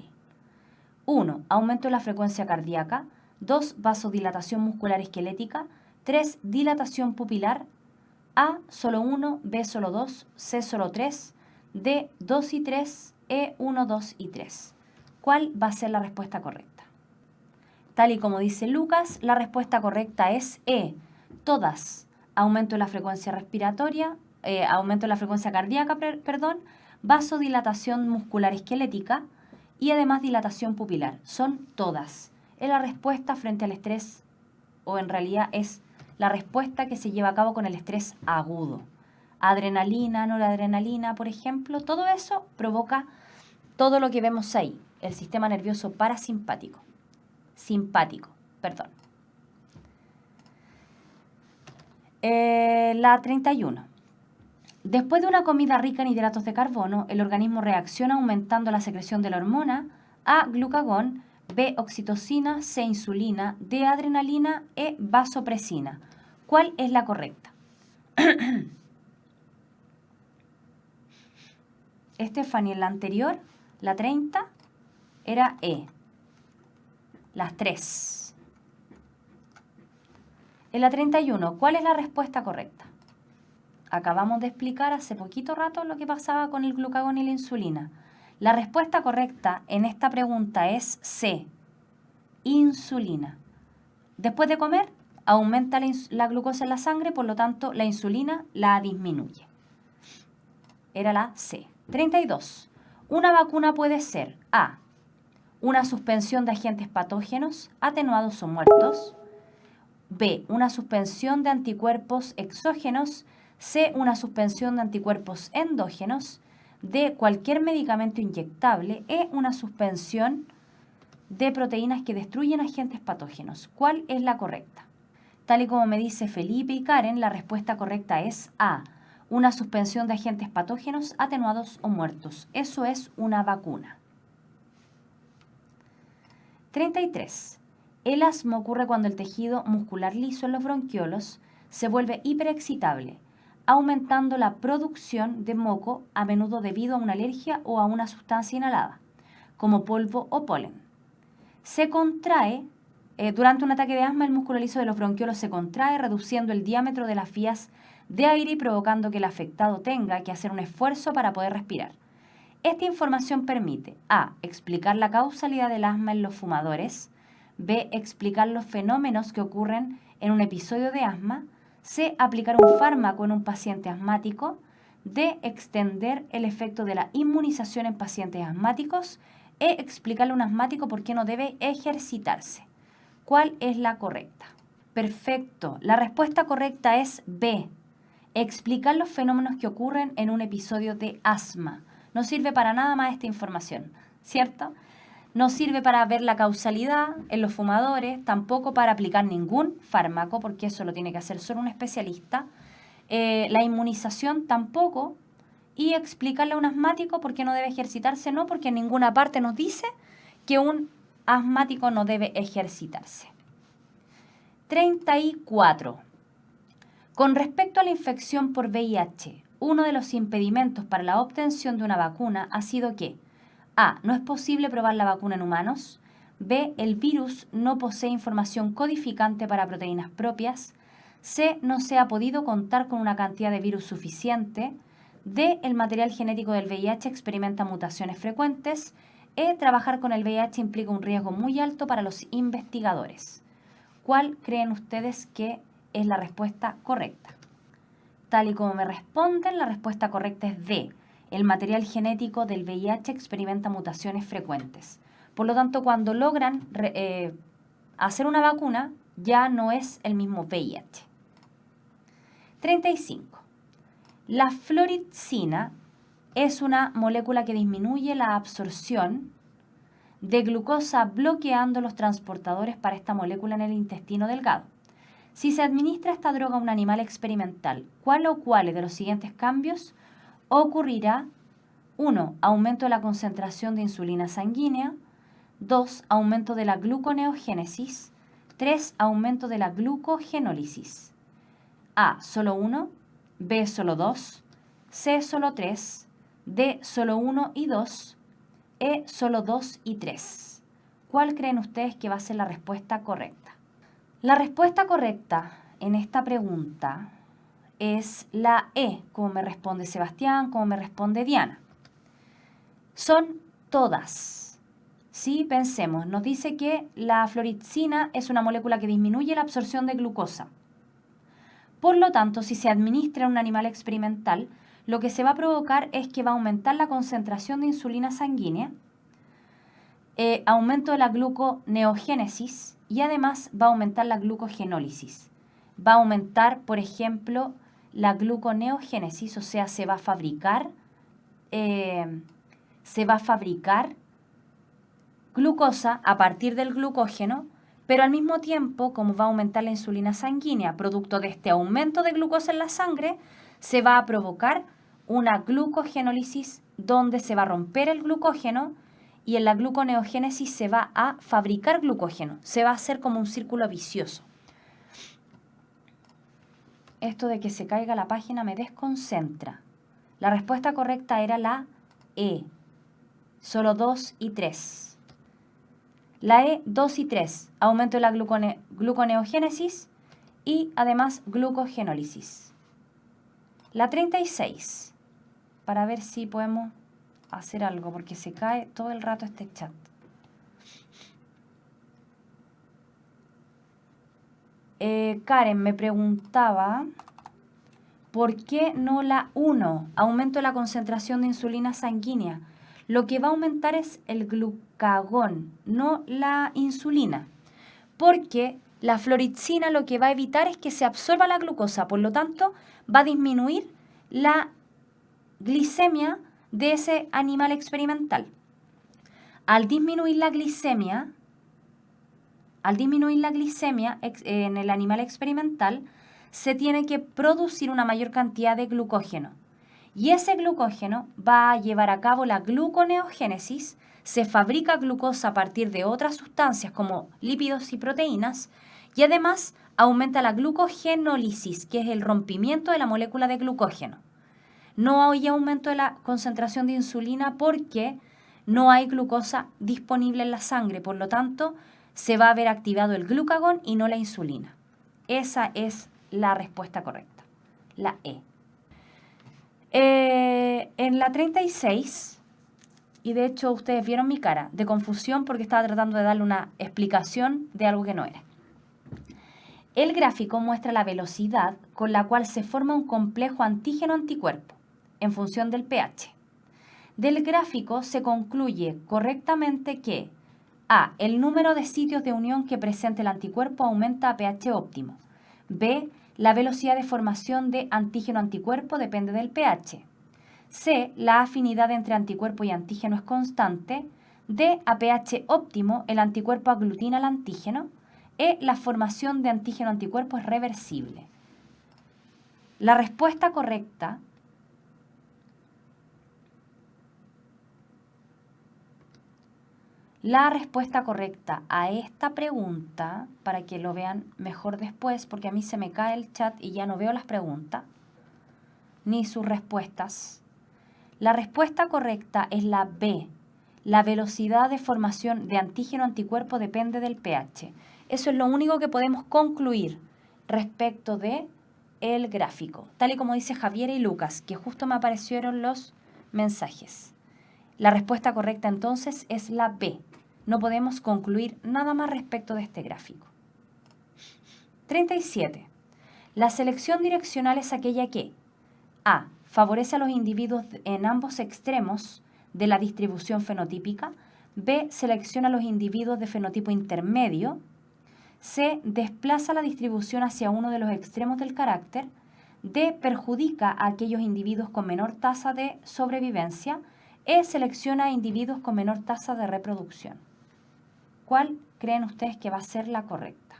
1. Aumento de la frecuencia cardíaca. 2. Vasodilatación muscular esquelética. 3. Dilatación pupilar. A, solo 1, B, solo 2, C, solo 3, D, 2 y 3, E, 1, 2 y 3. ¿Cuál va a ser la respuesta correcta? Tal y como dice Lucas, la respuesta correcta es E, todas. Aumento de la frecuencia respiratoria, aumento de la frecuencia cardíaca, vasodilatación muscular esquelética y además dilatación pupilar. Son todas. Es la respuesta frente al estrés, o en realidad es la respuesta que se lleva a cabo con el estrés agudo. Adrenalina, noradrenalina, por ejemplo, todo eso provoca todo lo que vemos ahí, el sistema nervioso parasimpático. La 31. Después de una comida rica en hidratos de carbono, el organismo reacciona aumentando la secreción de la hormona A, glucagón, B, oxitocina, C, insulina, D, adrenalina, E, vasopresina. ¿Cuál es la correcta? Stephanie, en la anterior, la 30, era E. Las 3. En la 31, ¿cuál es la respuesta correcta? Acabamos de explicar hace poquito rato lo que pasaba con el glucagón y la insulina. La respuesta correcta en esta pregunta es C, insulina. Después de comer, aumenta la glucosa en la sangre, por lo tanto, la insulina la disminuye. Era la C. 32. Una vacuna puede ser A, una suspensión de agentes patógenos, atenuados o muertos. B, una suspensión de anticuerpos exógenos, C, una suspensión de anticuerpos endógenos, D, cualquier medicamento inyectable, E, una suspensión de proteínas que destruyen agentes patógenos. ¿Cuál es la correcta? Tal y como me dice Felipe y Karen, la respuesta correcta es A, una suspensión de agentes patógenos atenuados o muertos. Eso es una vacuna. 33. El asma ocurre cuando el tejido muscular liso en los bronquiolos se vuelve hiperexcitable, aumentando la producción de moco, a menudo debido a una alergia o a una sustancia inhalada, como polvo o polen. Se contrae, durante un ataque de asma, el músculo liso de los bronquiolos se contrae, reduciendo el diámetro de las vías de aire y provocando que el afectado tenga que hacer un esfuerzo para poder respirar. Esta información permite A, explicar la causalidad del asma en los fumadores, B, explicar los fenómenos que ocurren en un episodio de asma, C, aplicar un fármaco en un paciente asmático, D, extender el efecto de la inmunización en pacientes asmáticos, E, explicarle a un asmático por qué no debe ejercitarse. ¿Cuál es la correcta? Perfecto. La respuesta correcta es B, explicar los fenómenos que ocurren en un episodio de asma. No sirve para nada más esta información, ¿cierto? No sirve para ver la causalidad en los fumadores, tampoco para aplicar ningún fármaco, porque eso lo tiene que hacer solo un especialista. La inmunización tampoco. Y explicarle a un asmático por qué no debe ejercitarse, no, porque en ninguna parte nos dice que un asmático no debe ejercitarse. 34. Con respecto a la infección por VIH, uno de los impedimentos para la obtención de una vacuna ha sido que A, no es posible probar la vacuna en humanos, B, el virus no posee información codificante para proteínas propias, C, no se ha podido contar con una cantidad de virus suficiente, D, el material genético del VIH experimenta mutaciones frecuentes, E, trabajar con el VIH implica un riesgo muy alto para los investigadores. ¿Cuál creen ustedes que es la respuesta correcta? Tal y como me responden, la respuesta correcta es D. El material genético del VIH experimenta mutaciones frecuentes. Por lo tanto, cuando logran hacer una vacuna, ya no es el mismo VIH. 35. La floricina es una molécula que disminuye la absorción de glucosa bloqueando los transportadores para esta molécula en el intestino delgado. Si se administra esta droga a un animal experimental, ¿cuál o cuáles de los siguientes cambios ocurrirá? 1. Aumento de la concentración de insulina sanguínea. 2. Aumento de la gluconeogénesis. 3. Aumento de la glucogenólisis. A. Solo 1. B. Solo 2. C. Solo 3. D. Solo 1 y 2. E. Solo 2 y 3. ¿Cuál creen ustedes que va a ser la respuesta correcta? La respuesta correcta en esta pregunta es la E, como me responde Sebastián, como me responde Diana. Son todas. Sí, pensemos, nos dice que la floricina es una molécula que disminuye la absorción de glucosa. Por lo tanto, si se administra en un animal experimental, lo que se va a provocar es que va a aumentar la concentración de insulina sanguínea, aumento de la gluconeogénesis y además va a aumentar la glucogenólisis. Va a aumentar, por ejemplo, la gluconeogénesis, o sea, se va a fabricar glucosa a partir del glucógeno, pero al mismo tiempo, como va a aumentar la insulina sanguínea, producto de este aumento de glucosa en la sangre, se va a provocar una glucogenólisis donde se va a romper el glucógeno y en la gluconeogénesis se va a fabricar glucógeno. Se va a hacer como un círculo vicioso. Esto de que se caiga la página me desconcentra. La respuesta correcta era la E. Solo 2 y 3. La E, 2 y 3. Aumento de la gluconeogénesis y además glucogenólisis. La 36. Para ver si podemos hacer algo, porque se cae todo el rato este chat. Karen me preguntaba, ¿por qué no la 1? Aumento de la concentración de insulina sanguínea. Lo que va a aumentar es el glucagón, no la insulina. Porque La fluoxetina lo que va a evitar es que se absorba la glucosa, por lo tanto, va a disminuir la glicemia de ese animal experimental. Al disminuir la glicemia en el animal experimental, se tiene que producir una mayor cantidad de glucógeno. Y ese glucógeno va a llevar a cabo la gluconeogénesis, se fabrica glucosa a partir de otras sustancias como lípidos y proteínas, y además aumenta la glucogenólisis, que es el rompimiento de la molécula de glucógeno. No hay aumento de la concentración de insulina porque no hay glucosa disponible en la sangre, por lo tanto, se va a ver activado el glucagón y no la insulina. Esa es la respuesta correcta, la E. En la 36, y de hecho ustedes vieron mi cara de confusión porque estaba tratando de darle una explicación de algo que no era. El gráfico muestra la velocidad con la cual se forma un complejo antígeno-anticuerpo en función del pH. Del gráfico se concluye correctamente que A. El número de sitios de unión que presenta el anticuerpo aumenta a pH óptimo. B. La velocidad de formación de antígeno-anticuerpo depende del pH. C. La afinidad entre anticuerpo y antígeno es constante. D. A pH óptimo, el anticuerpo aglutina al antígeno. E. La formación de antígeno-anticuerpo es reversible. La respuesta correcta a esta pregunta, para que lo vean mejor después, porque a mí se me cae el chat y ya no veo las preguntas, ni sus respuestas. La respuesta correcta es la B. La velocidad de formación de antígeno-anticuerpo depende del pH. Eso es lo único que podemos concluir respecto de el gráfico, tal y como dice Javier y Lucas, que justo me aparecieron los mensajes. La respuesta correcta entonces es la B. No podemos concluir nada más respecto de este gráfico. 37. La selección direccional es aquella que A. Favorece a los individuos en ambos extremos de la distribución fenotípica. B. Selecciona a los individuos de fenotipo intermedio. C. Desplaza la distribución hacia uno de los extremos del carácter. D. Perjudica a aquellos individuos con menor tasa de sobrevivencia. E. Selecciona a individuos con menor tasa de reproducción. ¿Cuál creen ustedes que va a ser la correcta?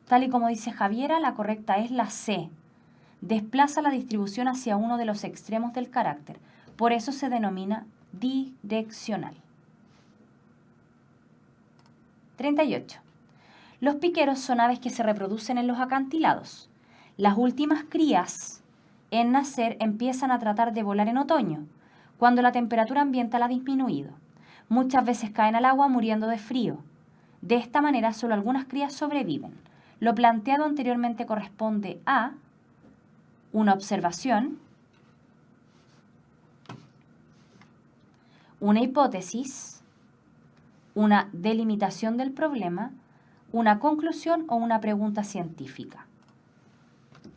Tal y como dice Javiera, la correcta es la C. Desplaza la distribución hacia uno de los extremos del carácter. Por eso se denomina direccional. 38. Los piqueros son aves que se reproducen en los acantilados. Las últimas crías en nacer empiezan a tratar de volar en otoño, cuando la temperatura ambiental ha disminuido. Muchas veces caen al agua muriendo de frío. De esta manera, solo algunas crías sobreviven. Lo planteado anteriormente corresponde a una observación, una hipótesis, una delimitación del problema, una conclusión o una pregunta científica.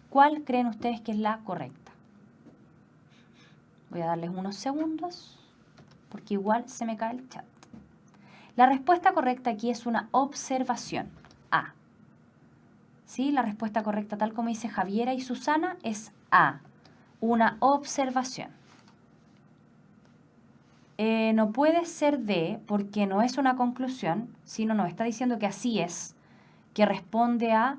¿Cuál creen ustedes que es la correcta? Voy a darles unos segundos, porque igual se me cae el chat. La respuesta correcta aquí es una observación. A. ¿Sí? La respuesta correcta, tal como dice Javiera y Susana, es A. Una observación. No puede ser D, porque no es una conclusión, sino nos está diciendo que así es, que responde a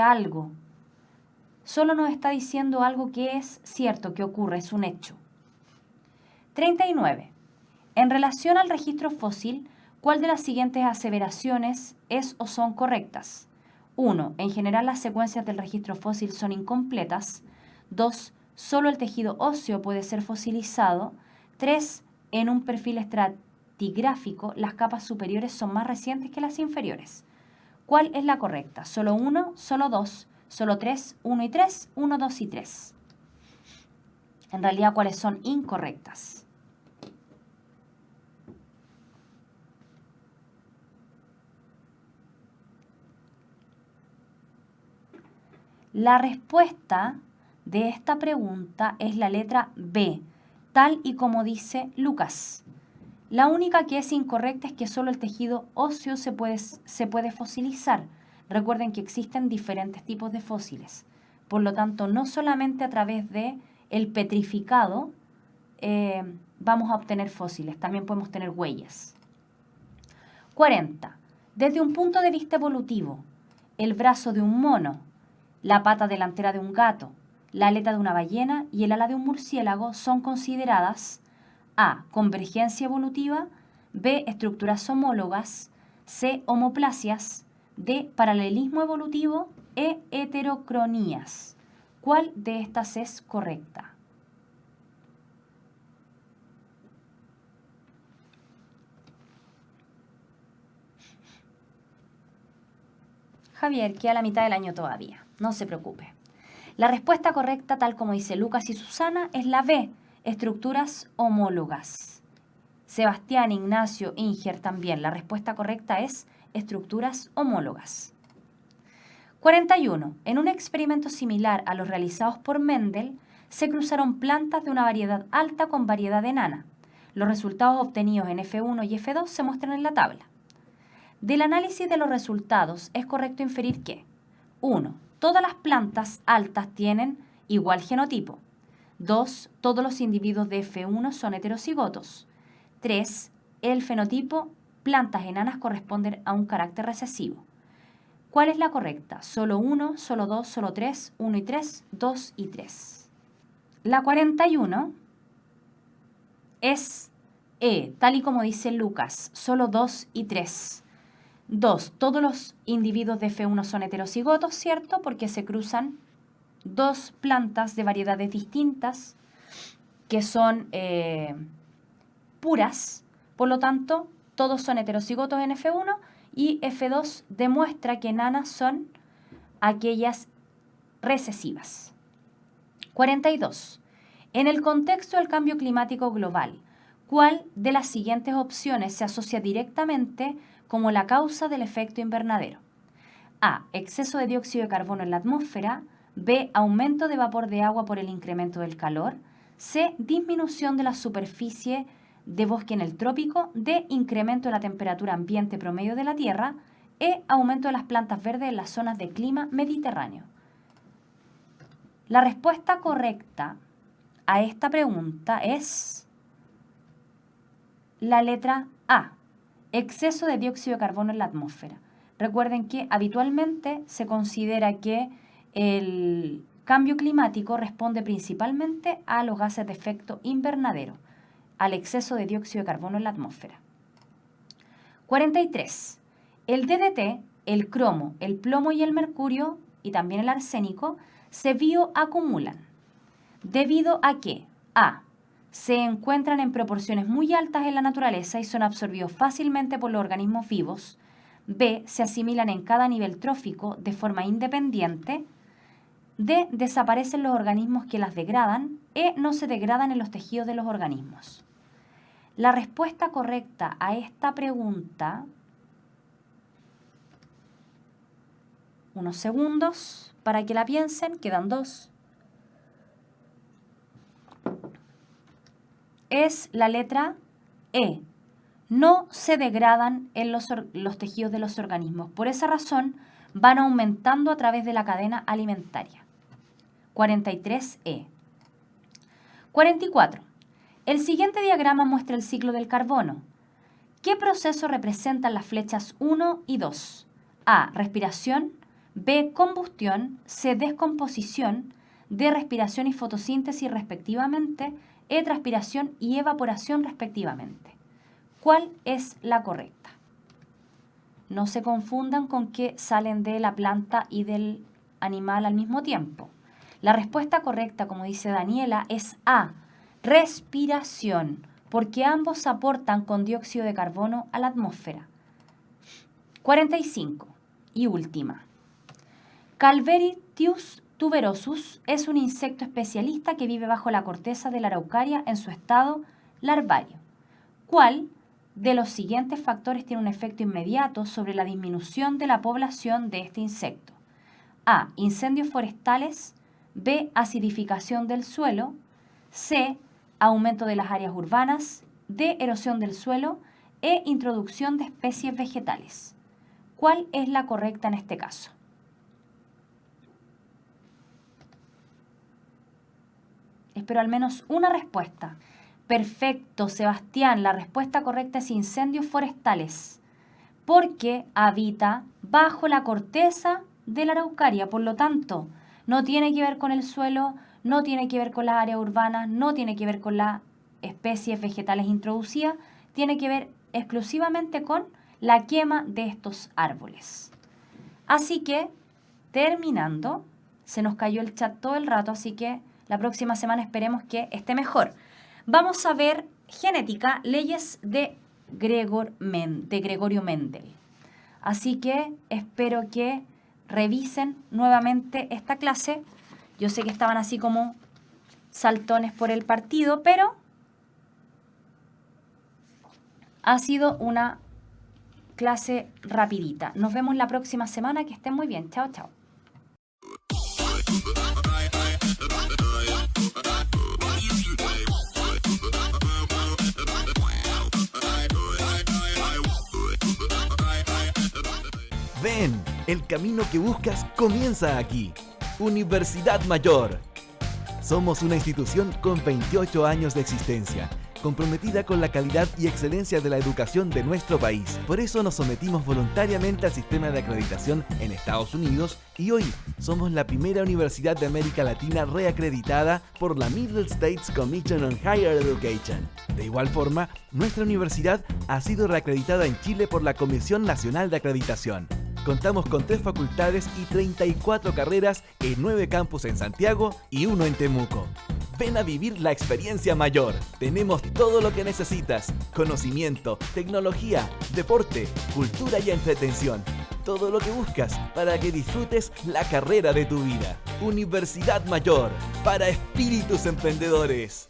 algo. Solo nos está diciendo algo que es cierto, que ocurre, es un hecho. 39. En relación al registro fósil, ¿cuál de las siguientes aseveraciones es o son correctas? 1. En general las secuencias del registro fósil son incompletas. 2. Solo el tejido óseo puede ser fosilizado. 3. En un perfil estratigráfico, las capas superiores son más recientes que las inferiores. ¿Cuál es la correcta? ¿Solo 1, solo 2, solo 3, 1 y 3, 1, 2 y 3? En realidad, ¿cuáles son incorrectas? La respuesta de esta pregunta es la letra B, tal y como dice Lucas. La única que es incorrecta es que solo el tejido óseo se puede fosilizar. Recuerden que existen diferentes tipos de fósiles. Por lo tanto, no solamente a través de el petrificado vamos a obtener fósiles, también podemos tener huellas. 40. Desde un punto de vista evolutivo, el brazo de un mono, la pata delantera de un gato, la aleta de una ballena y el ala de un murciélago son consideradas A. Convergencia evolutiva, B. Estructuras homólogas, C. Homoplasias, D. Paralelismo evolutivo, E. Heterocronías. ¿Cuál de estas es correcta? Javier, queda a la mitad del año todavía, no se preocupe. La respuesta correcta, tal como dice Lucas y Susana, es la B, estructuras homólogas. Sebastián, Ignacio, Inger también. La respuesta correcta es estructuras homólogas. 41. En un experimento similar a los realizados por Mendel, se cruzaron plantas de una variedad alta con variedad enana. Los resultados obtenidos en F1 y F2 se muestran en la tabla. Del análisis de los resultados es correcto inferir que 1. Todas las plantas altas tienen igual genotipo. 2. Todos los individuos de F1 son heterocigotos. 3. El fenotipo plantas enanas corresponden a un carácter recesivo. ¿Cuál es la correcta? Solo 1, solo 2, solo 3, 1 y 3, 2 y 3. La 41 es E, tal y como dice Lucas, solo 2 y 3. 2. Todos los individuos de F1 son heterocigotos, ¿cierto? Porque se cruzan dos plantas de variedades distintas que son puras. Por lo tanto, todos son heterocigotos en F1 y F2 demuestra que enanas son aquellas recesivas. 42. En el contexto del cambio climático global, ¿cuál de las siguientes opciones se asocia directamente como la causa del efecto invernadero? A. Exceso de dióxido de carbono en la atmósfera. B. Aumento de vapor de agua por el incremento del calor. C. Disminución de la superficie de bosque en el trópico. D. Incremento de la temperatura ambiente promedio de la Tierra. E. Aumento de las plantas verdes en las zonas de clima mediterráneo. La respuesta correcta a esta pregunta es la letra A. Exceso de dióxido de carbono en la atmósfera. Recuerden que habitualmente se considera que el cambio climático responde principalmente a los gases de efecto invernadero, al exceso de dióxido de carbono en la atmósfera. 43. El DDT, el cromo, el plomo y el mercurio, y también el arsénico, se bioacumulan. ¿Debido a que? A. Se encuentran en proporciones muy altas en la naturaleza y son absorbidos fácilmente por los organismos vivos. B. Se asimilan en cada nivel trófico de forma independiente. D. Desaparecen los organismos que las degradan. E. No se degradan en los tejidos de los organismos. La respuesta correcta a esta pregunta, unos segundos para que la piensen, quedan 2. Es la letra E. No se degradan en los tejidos de los organismos. Por esa razón, van aumentando a través de la cadena alimentaria. 43E. 44. El siguiente diagrama muestra el ciclo del carbono. ¿Qué proceso representan las flechas 1 y 2? A. Respiración. B. Combustión. C. Descomposición. D. Respiración y fotosíntesis respectivamente. E. Transpiración y evaporación respectivamente. ¿Cuál es la correcta? No se confundan con que salen de la planta y del animal al mismo tiempo. La respuesta correcta, como dice Daniela, es A. Respiración, porque ambos aportan con dióxido de carbono a la atmósfera. 45. Y última. Calveritius tuberosus es un insecto especialista que vive bajo la corteza de la araucaria en su estado larvario. ¿Cuál de los siguientes factores tiene un efecto inmediato sobre la disminución de la población de este insecto? A. Incendios forestales. B. Acidificación del suelo. C. Aumento de las áreas urbanas. de erosión del suelo e introducción de especies vegetales. ¿Cuál es la correcta en este caso? Espero al menos una respuesta. Perfecto, Sebastián. La respuesta correcta es incendios forestales, porque habita bajo la corteza de la araucaria. Por lo tanto, no tiene que ver con el suelo, no tiene que ver con las áreas urbanas, no tiene que ver con las especies vegetales introducidas, tiene que ver exclusivamente con la quema de estos árboles. Así que, terminando, se nos cayó el chat todo el rato, así que la próxima semana esperemos que esté mejor. Vamos a ver genética, leyes de Gregorio Mendel. Así que espero que revisen nuevamente esta clase. Yo sé que estaban así como saltones por el partido, pero ha sido una clase rapidita. Nos vemos la próxima semana. Que estén muy bien. Chao, chao. Ven, el camino que buscas comienza aquí. Universidad Mayor. Somos una institución con 28 años de existencia, comprometida con la calidad y excelencia de la educación de nuestro país. Por eso nos sometimos voluntariamente al sistema de acreditación en Estados Unidos y hoy somos la primera universidad de América Latina reacreditada por la Middle States Commission on Higher Education. De igual forma, nuestra universidad ha sido reacreditada en Chile por la Comisión Nacional de Acreditación. Contamos con 3 facultades y 34 carreras en 9 campus en Santiago y 1 en Temuco. Ven a vivir la experiencia mayor. Tenemos todo lo que necesitas: conocimiento, tecnología, deporte, cultura y entretención. Todo lo que buscas para que disfrutes la carrera de tu vida. Universidad Mayor, para espíritus emprendedores.